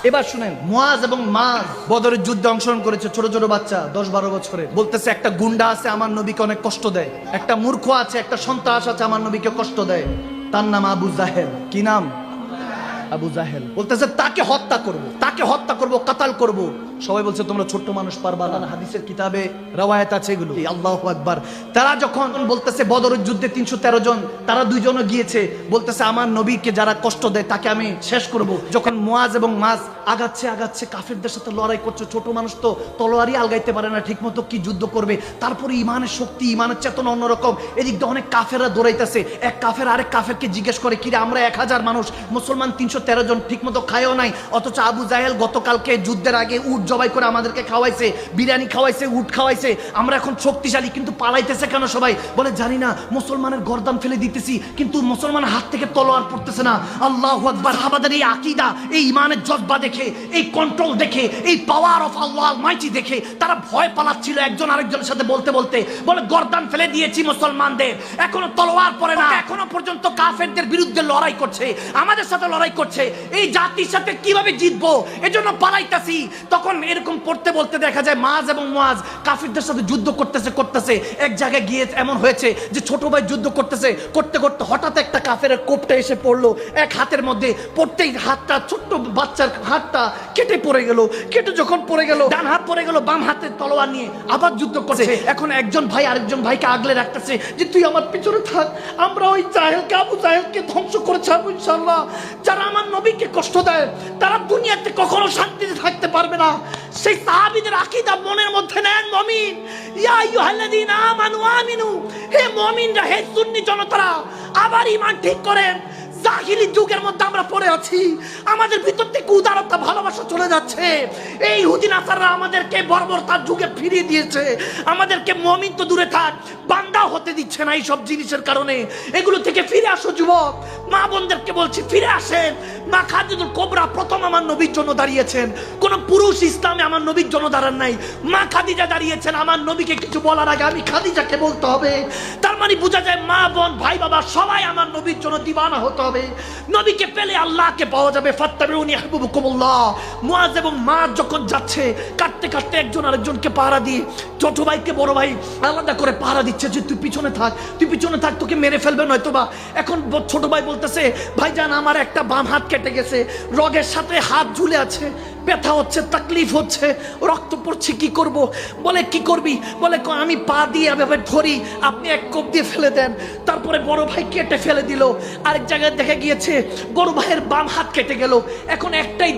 এবার শুনেন, মুয়াজ এবং মাজ বদরের যুদ্ধে অংশগ্রহণ করেছে, ছোট ছোট বাচ্চা 10-12 বছরের। বলতেছে একটা গুন্ডা আছে আমার নবীকে অনেক কষ্ট দেয়, একটা মূর্খ আছে, একটা সন্ত্রাস আছে আমার নবীকে কষ্ট দেয়, তার নাম আবু জাহেল। কি নাম? আবু জাহেল। বলতেছে তাকে হত্যা করব, তাকে হত্যা করব, কাতাল করব। সবাই বলছে তোমরা ছোট্ট মানুষ পারবা না। হাদিসের কিতাবে রওয়ায়াত আছে এগুলো। আল্লাহু আকবার। তারা যখন বলতেছে বদরের যুদ্ধে 313 জন, তারা দুইজনও গিয়েছে, বলতেছে আমার নবীকে যারা কষ্ট দেয় তাকে আমি শেষ করব। যখন মুয়াজ এবং মাজ আগাচ্ছে আগাচ্ছে, কাফেরদের সাথে লড়াই করছে, ছোট মানুষ তো তলোয়ারই আলগাইতে পারে না ঠিক মতো, কি যুদ্ধ করবে। তারপরে ইমানের শক্তি, ইমানের চেতনা অন্যরকম। এদিক দিয়ে অনেক কাফেররা দৌড়াইতেছে। এক কাফের আরেক কাফেরকে জিজ্ঞেস করে, কিরে আমরা 1000 মানুষ, মুসলমান 313 জন, ঠিক মতো খায়ও নাই, অথচ আবু জাহেল গতকালকে যুদ্ধের আগে উট জবাই করে আমাদেরকে খাওয়াইছে, বিরিয়ানি খাওয়াইছে, উট খাওয়াইছে, আমরা এখন শক্তিশালী, কিন্তু পালাইতেছে কেন সবাই? বলে জানি না, মুসলমানের গর্দান ফেলে দিতেছি কিন্তু মুসলমানের হাত থেকে তলোয়ার পড়তেছে না। আল্লাহু আকবার। সাহাবাদের এই আকীদা, এই ইমানের জজ্বা দেখে, এই কন্ট্রোল দেখে, এই পাওয়ার অফ আল্লাহ অলমাইটি দেখে তারা ভয় পালাচ্ছিল একজন আরেকজনের সাথে বলতে বলতে। বলে গর্দান ফেলে দিয়েছি মুসলমানদের, এখনো তলোয়ার পড়ে না, এখনো পর্যন্ত কাফেরদের বিরুদ্ধে লড়াই করছে, আমাদের সাথে লড়াই করছে, এই জাতির সাথে কিভাবে জিতবো, এজন্য পালাইতাছি। তখন এরকম পড়তে বলতে দেখা যায় মাজ এবং মুয়াজ কাফিরদের সাথে যুদ্ধ করতেছে। এক জায়গায় গিয়ে এমন হয়েছে যে ছোট ভাই যুদ্ধ করতে করতে হঠাৎ একটা কাফেরের কোপটা এসে পড়লো এক হাতের মধ্যে। পড়তেই হাতটা, ছোট্ট বাচ্চার হাতটা কেটে পড়ে গেল। কেটে যখন পড়ে গেল, ডান হাত পড়ে গেল, বাম হাতে তলোয়ার নিয়ে আবার যুদ্ধ করছে। এখন একজন ভাই আরেকজন ভাইকে আগলে রাখতেছে যে তুই আমার পিছনে থাক, আমরা ওই জাহেলকে, আবু জাহেলকে ধ্বংস করে ছাড়বো ইনশাআল্লাহ। যারা আমার নবীকে কষ্ট দেয় তারা দুনিয়াতে কখনো শান্তিতে থাকতে পারবে না। সেই সাহাবীদের আকীদা মনের মধ্যে নেন। মুমিন, ইয়া আইয়ুহাল্লাযীনা আমানু আমিনু, হে মুমিনরা, হে সুন্নি জনতারা, আবার ঈমান ঠিক করেন। জাহিলি যুগের মধ্যে আমরা পড়ে আছি, আমাদের ভিতর থেকে উদারতা, ভালোবাসা চলে যাচ্ছে। এই ইহুদি নাসাররা আমাদেরকে বর্বরতার যুগে ফিরিয়ে দিয়েছে, আমাদেরকে মুমিন তো দূরে থাক, বান্দা হতে দিচ্ছে না এই সব জিনিসের কারণে। এগুলো থেকে ফিরে আসো যুবক, মা বোনদেরকে বলছি ফিরে আসেন। মা খাদিজাতুল কুবরা প্রথম আমার নবীর জন্য দাঁড়িয়েছেন, কোন পুরুষ ইসলামে আমার নবীর জন্য দাঁড়ান নাই, মা খাদিজা দাঁড়িয়েছেন। আমার নবীকে কিছু বলার আগে আমি খাদিজাকে বলতে হবে। তার মানে বোঝা যায় মা বোন ভাই বাবা সবাই আমার নবীর জন্য দিওয়ানা হতে হবে। নবীকে পেলে আল্লাহকে পাওয়া যাবে। ফাত্তাবিউনি ইহবিবকুমুল্লাহ। মুয়াজ এবং মাজ যখন যাচ্ছে, কাটতে কাটতে একজন আরেকজনকে পাহারা দিয়ে, ছোট ভাইকে বড় ভাই আলাদা করে পাহারা দিচ্ছে যে তুই পিছনে থাক, তুই পিছনে থাক, তোকে মেরে ফেলবে নয়তোবা। এখন ছোট ভাই বলতেছে, ভাইজান আমার একটা বাম হাত কেটে গেছে, রগের সাথে হাত ঝুলে আছে, ব্যথা হচ্ছে, তাকলিফ হচ্ছে, রক্ত পড়ছে, কি করব? বলে কি করবি? বলে আমি পা দিয়ে এভাবে ধরি, আপনি এক কোপ দিয়ে ফেলে দেন। তারপরে বড় ভাই কেটে ফেলে দিল। আরেক জায়গায় দেখা গিয়েছে বড় ভাইয়ের বাম হাত কেটে গেল। এখন একটাই